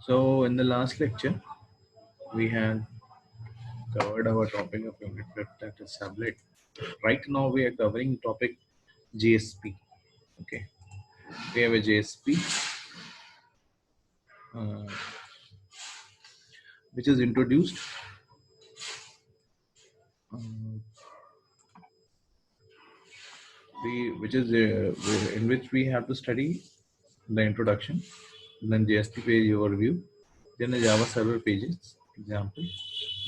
So in the last lecture, we had covered our topic of unit vector, that is sublet. Right now we are covering topic JSP. Okay, we have a JSP which is introduced, in which we have to study the introduction, then JSP page overview, then the Java server pages example,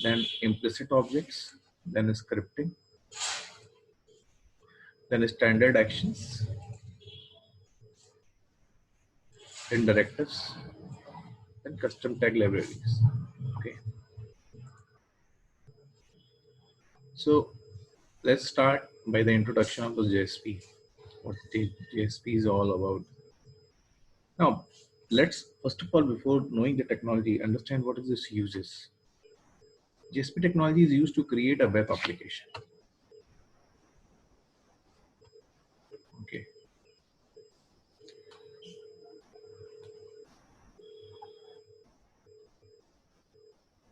then implicit objects, then scripting, then standard actions, then directives, then custom tag libraries. Okay, so let's start by the introduction of the JSP. What the JSP is all about. Now, let's first of all, before knowing the technology, understand what is its uses. JSP technology is used to create a web application. Okay.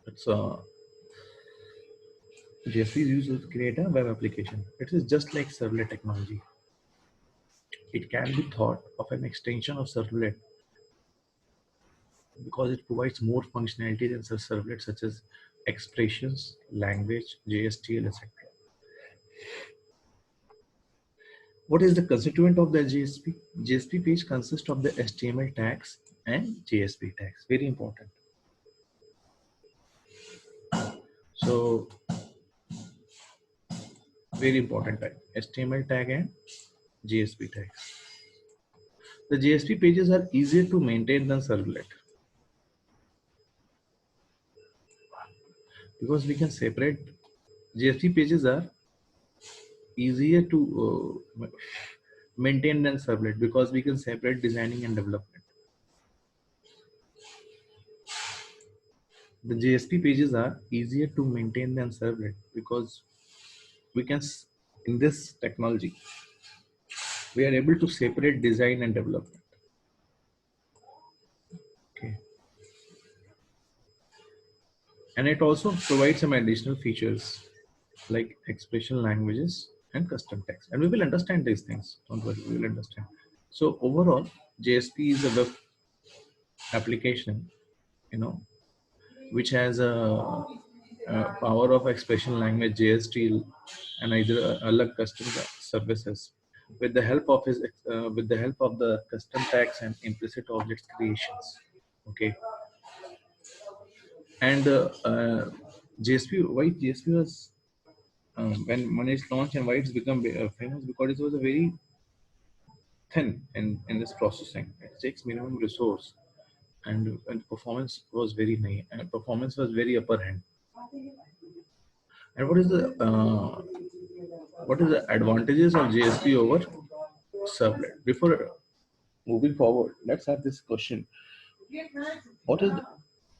It's JSP is used to create a web application. It is just like servlet technology. It can be thought of an extension of servlet because it provides more functionality than servlets such as expressions, language, JSTL, etc. What is the constituent of the JSP? JSP page consists of the HTML tags and JSP tags. Very important. So, very important tag. HTML tag and JSP tags. The JSP pages are easier to maintain than servlet because we can separate. JSP pages are easier to maintain than servlet because we can separate designing and development. The JSP pages are easier to maintain than servlet because we can, in this technology, we are able to separate design and development. Okay. And it also provides some additional features like expression languages and custom text. And we will understand these things. Don't worry, we will understand. So overall, JSP is a web application, which has a power of expression language JSTL and either alag custom services with the help of the custom tags and implicit objects creations. Okay, and JSP, why JSP was when it's launched and why it's become famous, because it was a very thin in this processing. It takes minimum resource and performance was very nice and performance was very upper hand. And what is the advantages of JSP over servlet? Before moving forward, let's have this question. What is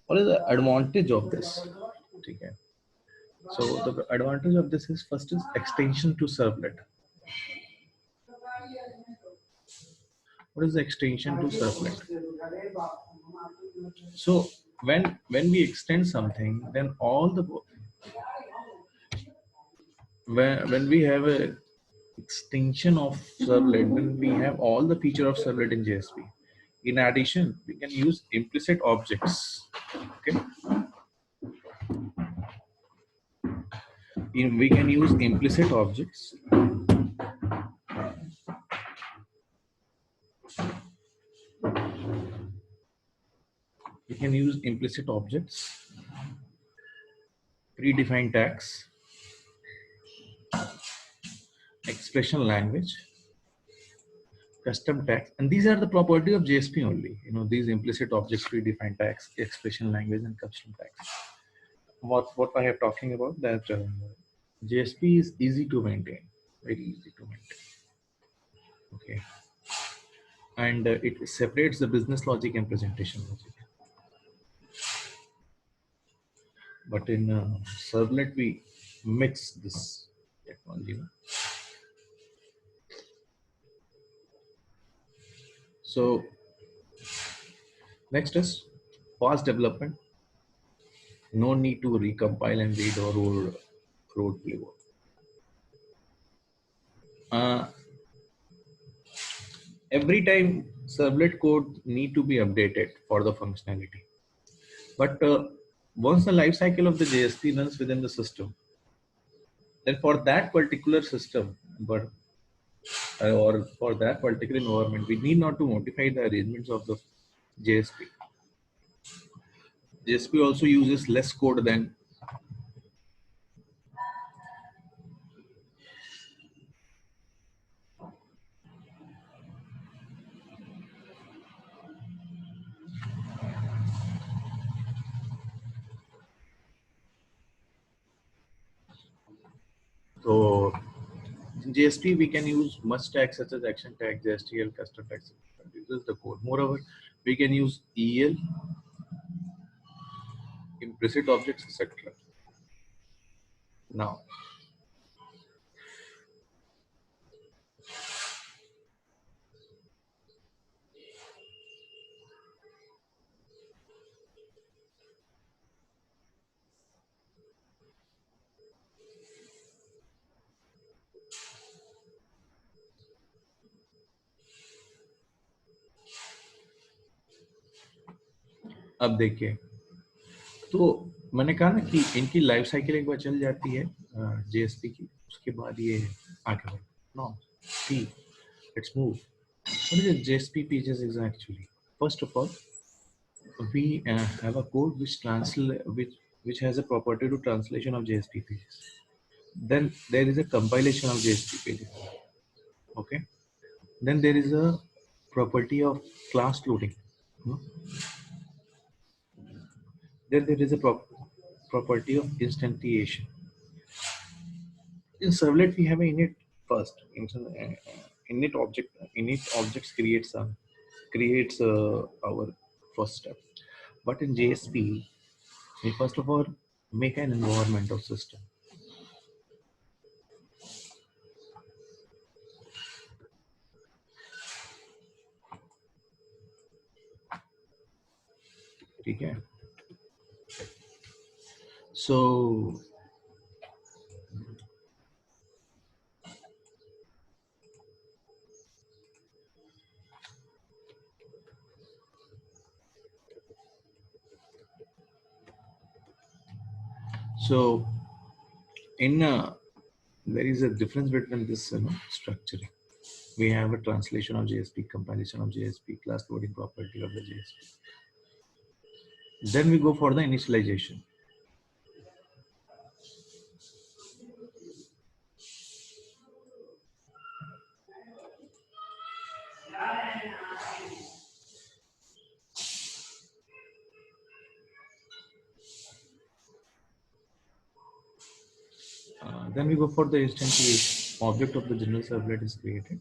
the advantage of this? Okay. So the advantage of this is first is extension to servlet. What is the extension to servlet? So when we extend something, then all the when we have a extension of servlet, then we have all the feature of servlet in JSP. In addition, we can use implicit objects. Okay. We can use implicit objects. We can use implicit objects, predefined tags, expression language, custom tags, and these are the property of JSP only. These implicit objects, predefined tags, expression language, and custom tags. What I have talking about that JSP is easy to maintain, very easy to maintain. Okay, and it separates the business logic and presentation logic. But in servlet, we mix this technology. So next is fast development, no need to recompile and read or road playbook. Every time servlet code need to be updated for the functionality. But once the life cycle of the JSP runs within the system, then for that particular system, but or for that particular environment, we need not to modify the arrangements of the JSP. JSP also uses less code than so in JSP we can use much tags such as action tag, JSTL, custom tags. This is the code. Moreover, we can use EL, implicit objects, etc. Now, अब देखिए तो मैंने कहा ना कि इनकी life cycle एक बार चल जाती है जेएसपी की, उसके बाद ये आगे बढ़ no see let's move. What is a JSP pages is actually? First of all, we have a code which has a property to translation of JSP pages. Then there is a compilation of JSP pages. Okay. Then there is a property of class loading. Hmm? Then there is a property of instantiation. In servlet we have a init first. Init objects creates our first step. But in JSP, we first of all make an environment of system. Okay. So so in there is a difference between this structuring. We have a translation of JSP, compilation of JSP, class loading property of the JSP. Then we go for the initialization. Then we go for the instantiation. Object of the general servlet is created.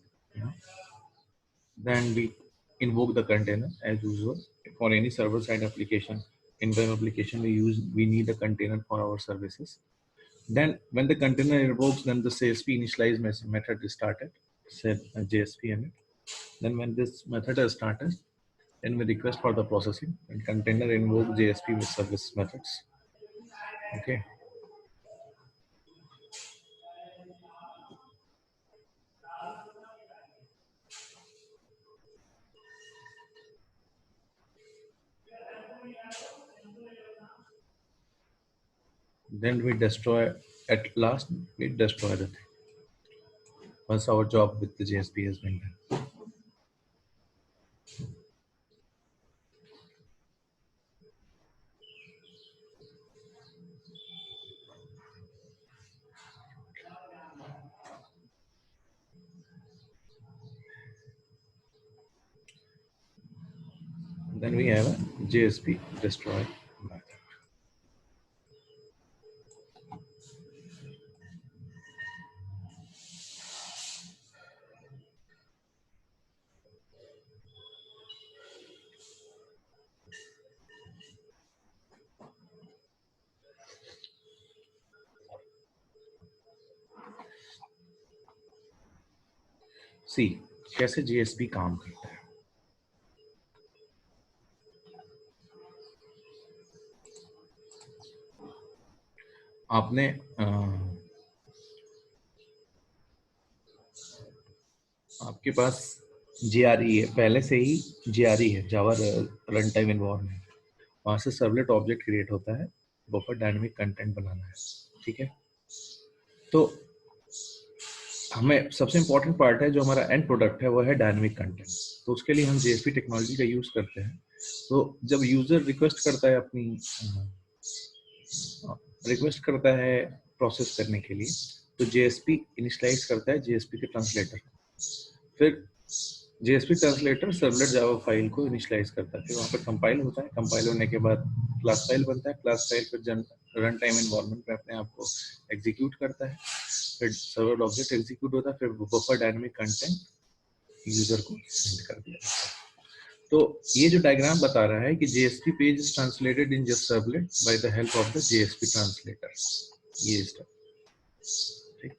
Then we invoke the container as usual. For any server-side application, in web application, we need a container for our services. Then when the container invokes, then the CSP initialize method is started, set JSP in it. Then when this method is started, then we request for the processing and container invoke JSP with service methods. Okay. Then we destroy, at last, we destroy the thing. Once our job with the JSP has been done. Then we have a JSP destroy method. See कैसे JSP काम करता है. आपने आपके पास JRE है, पहले से ही JRE है, जावा रन टाइम एनवायरनमेंट। वहां से सर्वलेट ऑब्जेक्ट क्रिएट होता है, बफर डायनेमिक कंटेंट बनाना है, ठीक है। तो हमें सबसे इंपॉर्टेंट पार्ट है जो हमारा एंड प्रोडक्ट है वो है डायनेमिक कंटेंट। तो उसके लिए हम JSP टेक्नोलॉजी का यूज करते हैं। तो जब यूजर रिक्वेस्ट करता है अपनी रिक्वेस्ट करता है प्रोसेस करने के लिए, तो JSP इनिशियलाइज करता है JSP के ट्रांसलेटर। फिर JSP translator servlet Java file को इनिशियलाइज करता है, फिर वहाँ पर कंपाइल होता है, कंपाइल होने के बाद क्लास फाइल बनता है, क्लास फाइल फिर रन टाइम एनवायरनमेंट में अपने आप को एग्जीक्यूट करता है, फिर सर्वर ऑब्जेक्ट एग्जीक्यूट होता है, फिर बफर डायनेमिक कंटेंट यूजर को सेंड कर दिया जाता है। तो ये जो डायग्राम बता रहा है कि JSP page is translated in just servlet by the help of the JSP translator, ये स्टेप, ठीक।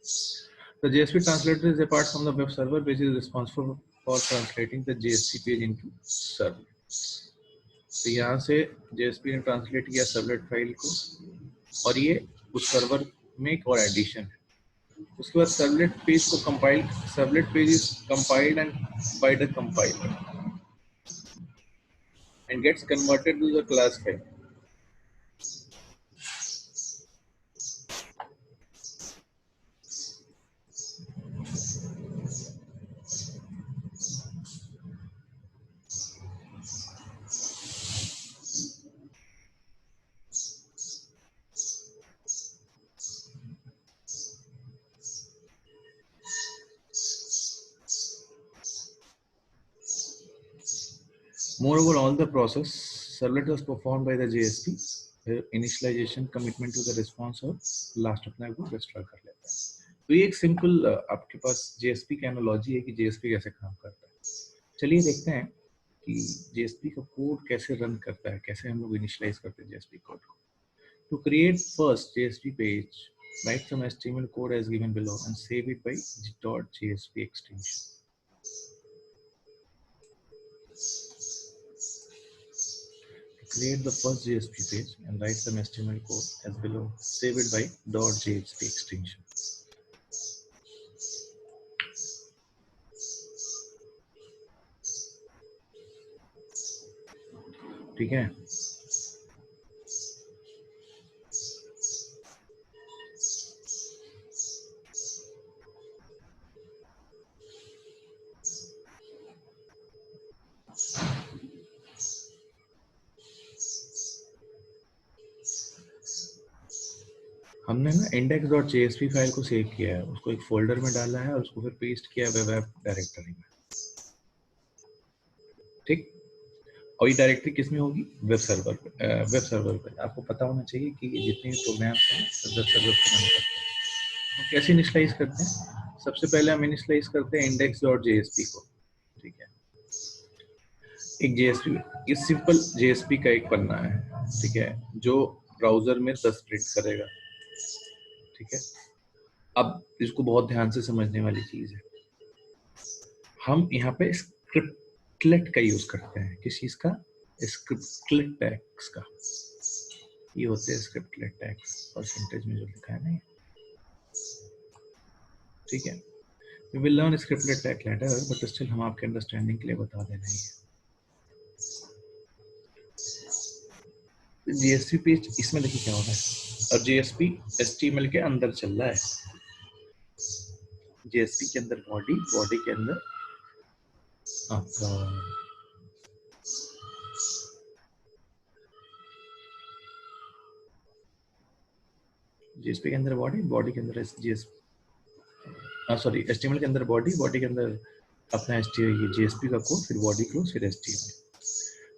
The JSP translator is apart from the web server which is responsible for translating the JSP page into servlet। तो यहाँ से JSP ने translate किया servlet file को, और ये उस सर्वर में एक और एडिशन है। उसके बाद सर्वलेट पेज को compile, servlet page is compiled and by the compiler and gets converted to the class file। Moreover, all the process servlet was performed by the JSP, initialization, commitment to the response और last अपने को destroy कर लेता है। तो ये एक simple आपके पास JSP की एनालॉजी है कि JSP कैसे काम करता है। चलिए देखते हैं कि JSP का कोड कैसे रन करता है, कैसे हम लोग इनिशियलाइज करते हैं JSP कोड को। To create first JSP page, write some HTML code as given below and save it by .jsp extension। Create the first JSP page and write some HTML code as below. Save it by .jsp extension। ठीक है। हमने ना index.jsp file को save किया है, उसको एक folder में डाला है और उसको फिर पेस्ट किया है वेब ऐप डायरेक्टरी में, ठीक। और ये डायरेक्टरी किस में होगी? वेब सर्वर पे। वेब सर्वर पे आपको पता होना चाहिए कि जितने प्रोग्राम्स हैं वेब सर्वर पे रन करते हैं। तो कैसे इनिशियलाइज करते हैं? सबसे पहले हम इनिशियलाइज करते हैं index.jsp को, ठीक है। एक JSP, इस सिंपल JSP का एक पन्ना है, ठीक है, जो ब्राउजर में 10 प्रिंट करेगा, ठीक है। अब इसको बहुत ध्यान से समझने वाली चीज है, हम यहाँ पे स्क्रिप्टलेट का यूज करते हैं। किस चीज का? स्क्रिप्टलेट टैग्स का। ये होते हैं स्क्रिप्टलेट टैग्स, परसेंटेज में जो लिखा है ना, ठीक है। We will learn scriptlet tag later, but still हम आपके अंडरस्टैंडिंग के लिए बता दे रहे हैं। JSP पेज इसमें देखिए क्या होता है, और JSP HTML के अंदर चल रहा है। JSP के अंदर बॉडी, बॉडी के अंदर आपका JSP के अंदर बॉडी, बॉडी के अंदर सॉरी HTML के अंदर बॉडी, बॉडी के अंदर अपना JSP का कोड, फिर बॉडी क्लोज, फिर HTML।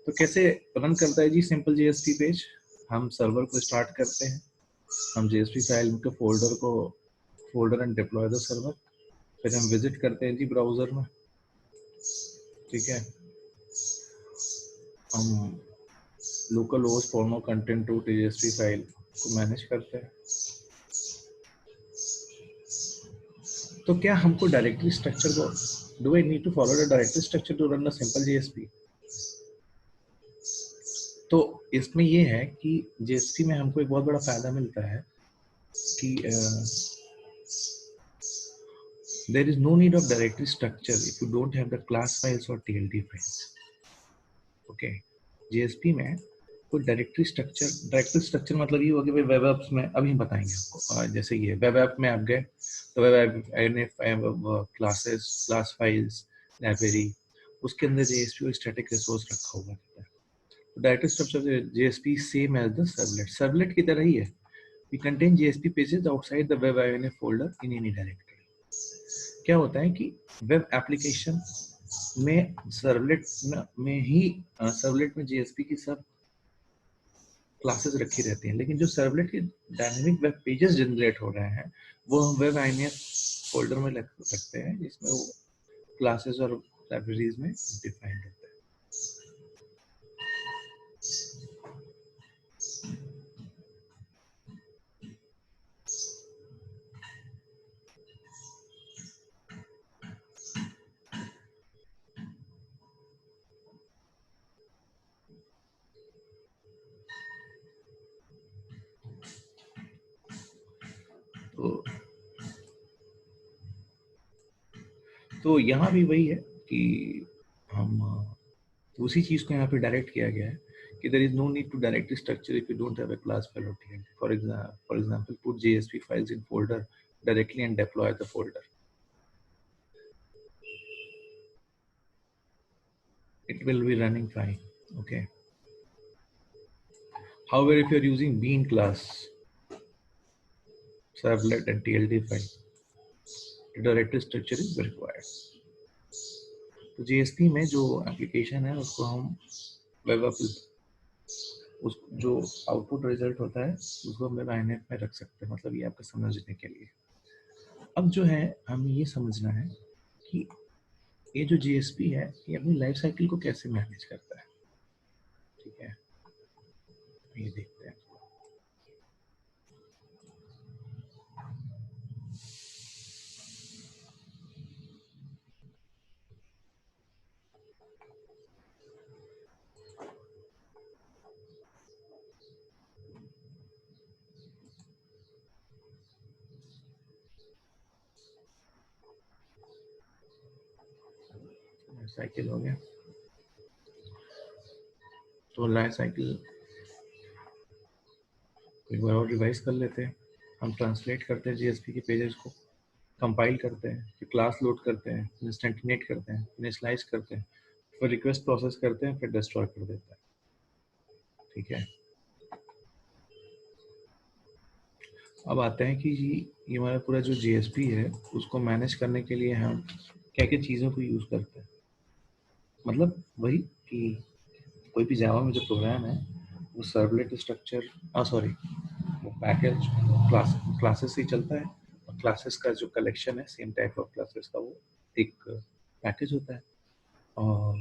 तो कैसे रन करता है जी सिंपल JSP पेज? हम सर्वर को स्टार्ट करते हैं, हम JSP फाइल के folder and deploy the server, फिर हम विजिट करते हैं जी ब्राउजर में, ठीक है। हम लोकल होस्ट फॉर्मो कंटेंट टू JSP फाइल को मैनेज करते हैं। तो क्या हमको डायरेक्टरी स्ट्रक्चर को, do I need to follow the directory structure to run the simple JSP? तो इसमें ये है कि JSP में हमको एक बहुत बड़ा फायदा मिलता है कि there is no need of directory structure if you don't have the class files or TLD files. Okay, JSP में कोई डायरेक्टरी स्ट्रक्चर मतलब ये होगा कि वेब एप्स में अभी हम बताएंगे आपको। जैसे ये वेब ऐप में आप गए तो web app classes, class files, library, उसके अंदर JSP और स्टैटिक रिसोर्स रखा हुआ है। तो directory structure JSP same as the servlet की तरह ही है। We contain JSP pages outside the web INF folder in any directory. क्या होता है कि वेब एप्लीकेशन में सर्वलेट में JSP की सब क्लासेस रखी रहती हैं, लेकिन जो सर्वलेट की डायनेमिक वेब पेजेस जनरेट हो रहे हैं वो हम वेब INF फोल्डर में रखते हैं, जिसमें वो क्लासेस और लाइब्रेरीज में डिफाइंड होते हैं। तो यहाँ भी वही है कि हम उसी चीज को यहाँ पे डायरेक्ट किया गया है कि there is no need to directly structure if you don't have a class file or TLD. For example, put JSP files in folder directly and deploy the folder. It will be running fine. Okay. However, if you're using bean class, servlet and TLD file, the directory structure is required. तो JSP में जो application है उसको हम web उस जो output result होता है उसको हम वेब INF में रख सकते हैं। मतलब ये आपको समझने के लिए। अब जो है हमें ये समझना है कि ये जो JSP है ये अपनी लाइफ साइकिल को कैसे मैनेज करता है। ठीक है, ये देखते हैं। साइकिल हो गया, तो लाइफ साइकिल एक बार और रिवाइज कर लेते हैं। हम ट्रांसलेट करते हैं JSP के पेजेस को, कंपाइल करते हैं, फिर क्लास लोड करते हैं, फिर इंस्टेंटिनेट करते हैं, फिर स्लाइस करते हैं, फिर रिक्वेस्ट प्रोसेस करते हैं, फिर डिस्ट्रॉय कर देते हैं। ठीक है, अब आते हैं कि ये हमारा पूरा जो JSP है उसको मैनेज करने के लिए हम क्या क्या चीज़ों को यूज़ करते हैं। मतलब वही कि कोई भी जावा में जो प्रोग्राम है वो सर्वलेट स्ट्रक्चर वो पैकेज क्लासेस ही चलता है, और क्लासेस का जो कलेक्शन है सेम टाइप ऑफ क्लासेस का वो एक पैकेज होता है। और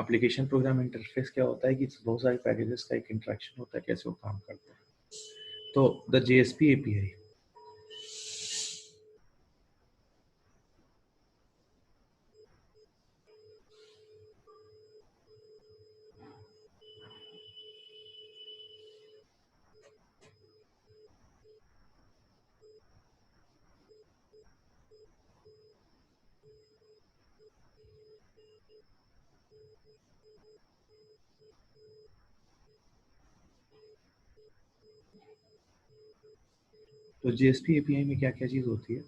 एप्लीकेशन प्रोग्राम इंटरफेस क्या होता है कि बहुत सारे पैकेजेस का एक इंटरेक्शन होता है, कैसे वो काम करते हैं। तो द JSP API तो JSP API में क्या क्या चीज होती है।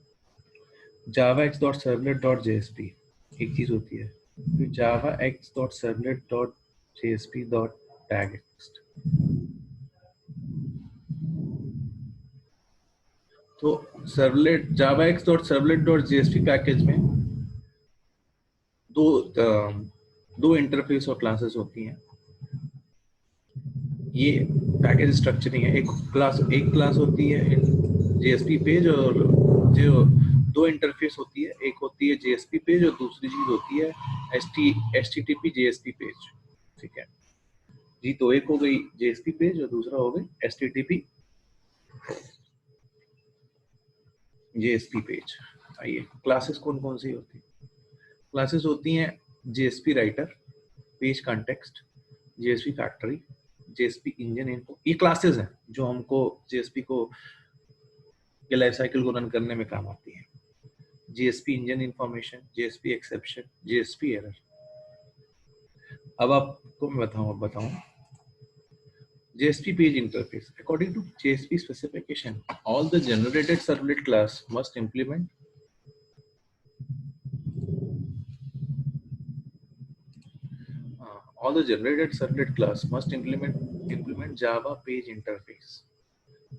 javax.servlet.jsp एक चीज होती है, फिर javax.servlet.jsp.tagxt। तो javax.servlet.jsp पैकेज में दो इंटरफेस और क्लासेस होती हैं। ये पैकेज स्ट्रक्चरिंग है। एक क्लास होती है JSP पेज, और जो दो इंटरफेस होती है, एक होती है JSP पेज और दूसरी चीज होती है HTTP JSP पेज। ठीक है जी, तो एक हो गई JSP पेज और दूसरा हो गई HTTP JSP पेज। आइए, क्लासेस कौन कौन सी होती है। क्लासेस होती हैं JSP writer, page context, JSP factory, JSP engine इनको। ये क्लासेस हैं जो हमको JSP को के लाइफ साइकिल को रन करने में काम आती है। JSP engine information, JSP exception, JSP error. अब आपको मैं बताऊं JSP page interface. According to JSP specification, all the generated servlet class must implement Java page interface.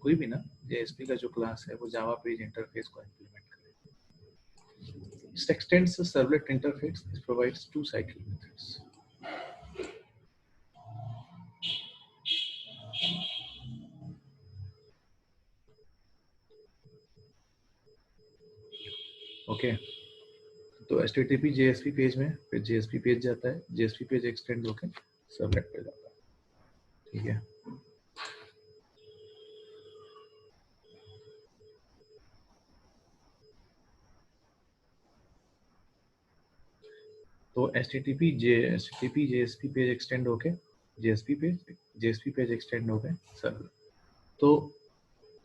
कोई भी ना JSP का जो क्लास है वो Java page interface को implement करे. It extends the servlet interface. It provides two cycle methods. Okay. तो HTTP JSP पेज में फिर JSP पेज जाता है, JSP पेज एक्सटेंड होकर सर्वलेट पे जाता है, ठीक है। तो HTTP JSP पेज एक्सटेंड होके JSP पेज एक्सटेंड हो गए सर्वलेट। तो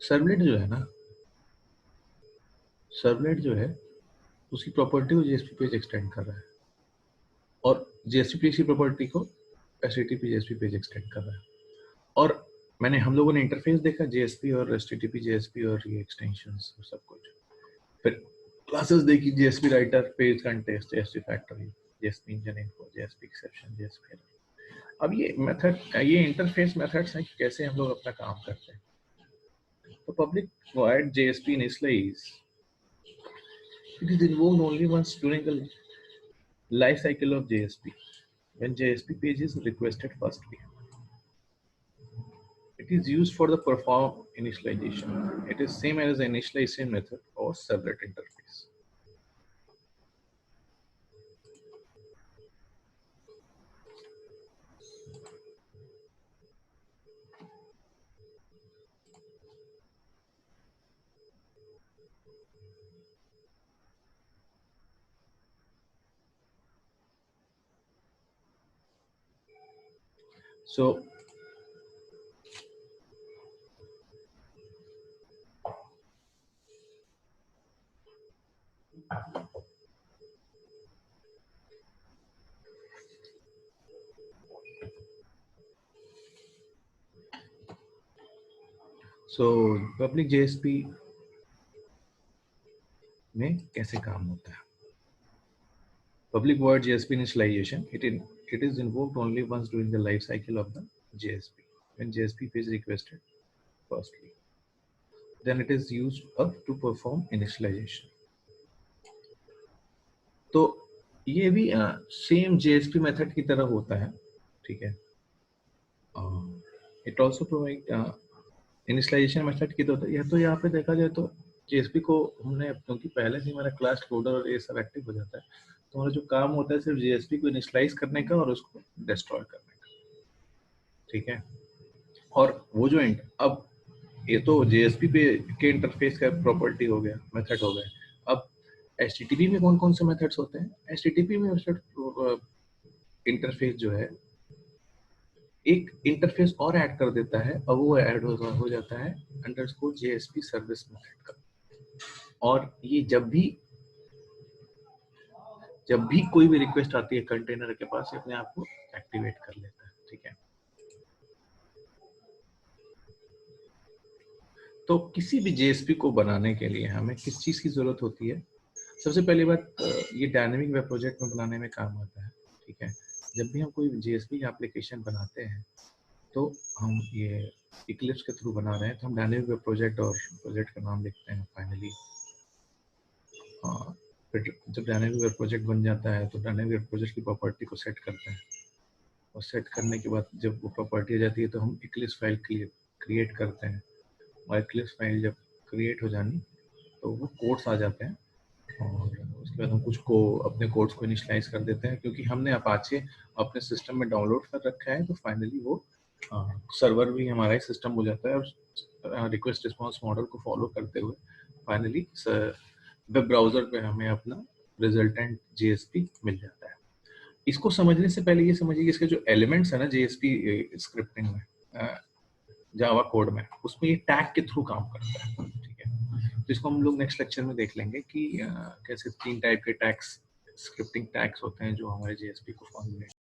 सर्वलेट जो है उसकी प्रॉपर्टी को JSP पेज एक्सटेंड कर रहा है और JSP पेज की प्रॉपर्टी को HTTP JSP पेज एक्सटेंड कर रहा है। और हम लोगों ने इंटरफेस देखा JSP और HTTP JSP और ये एक्सटेंशंस और सब कुछ। फिर क्लासेस देखी, JSP writer, page contest, JSP factory, JSP engine info, JSP exception, JSP error. अब ये मेथड, ये इंटरफेस मेथड्स हैं कि कैसे हम लोग अपना काम करते हैं। तो public void JSP initialize, it is invoked only once during the life cycle of JSP when JSP page is requested firstly. It is used for the perform initialization. It is same as the initialization method or servlet interface. So public JSP में कैसे काम होता है? Public void JSP initialization, it is invoked only once during the life cycle of the JSP when JSP page requested firstly. Then it is used up to perform initialization. तो ये भी same JSP method की तरह होता है, ठीक है। It also provide initialization method की तो यह तो यहाँ पे देखा जाए तो JSP को हमने, क्योंकि पहले से हमारा क्लास लोडर और ये सब एक्टिव हो जाता है, तो हमारा जो काम होता है सिर्फ JSP को इनिशियलाइज करने का और उसको डिस्ट्रॉय करने का, ठीक है। और वो जो अब ये तो JSP पे के इंटरफेस का प्रॉपर्टी हो गया, मेथड हो गया। अब HTTP में कौन कौन से मेथड्स होते हैं? HTTP में इंटरफेस जो है एक इंटरफेस और ऐड कर देता है, अब वो ऐड हो जाता है अंडरस्कोर JSP सर्विस मेथड का। और ये जब भी कोई भी रिक्वेस्ट आती है कंटेनर के पास, अपने आप को एक्टिवेट कर लेता है, ठीक है। तो किसी भी JSP को बनाने के लिए हमें किस चीज की जरूरत होती है? सबसे पहली बात, ये डायनेमिक वेब प्रोजेक्ट में बनाने में काम आता है, ठीक है। जब भी हम कोई JSP एप्लीकेशन बनाते हैं तो हम ये इक्लिप्स के थ्रू बना रहे हैं, तो हम डायनेमिक वेब प्रोजेक्ट और प्रोजेक्ट का नाम लिखते हैं फाइनली। फिर जब डायनेमिक वेब प्रोजेक्ट बन जाता है तो डायनेमिक वेब प्रोजेक्ट की प्रॉपर्टी को सेट करते हैं, और सेट करने के बाद जब वो प्रॉपर्टी आ जाती है तो हम इक्लिप्स फाइल क्रिएट करते हैं, और इक्लिप्स फाइल जब क्रिएट हो जानी तो वो कोड्स आ जाते हैं, और उसके बाद हम अपने कोड्स को इनिशियलाइज कर देते हैं। क्योंकि हमने अपाचे अपने सिस्टम में डाउनलोड कर रखा है, तो फाइनली वो सर्वर भी हमारा ही सिस्टम हो जाता है, और रिक्वेस्ट रिस्पांस मॉडल को फॉलो करते हुए फाइनली वेब ब्राउजर पे हमें अपना रिजल्टेंट JSP मिल जाता है। इसको समझने से पहले ये समझिए कि इसके जो एलिमेंट्स है ना JSP स्क्रिप्टिंग में, जावा कोड में, उसमें ये टैग के थ्रू काम करता है, ठीक है। जिसको हम लोग नेक्स्ट लेक्चर में देख लेंगे कि कैसे 3 टाइप के टैग्स, स्क्रिप्टिंग टैग्स होते हैं जो हमारे JSP को फॉर्मुलेट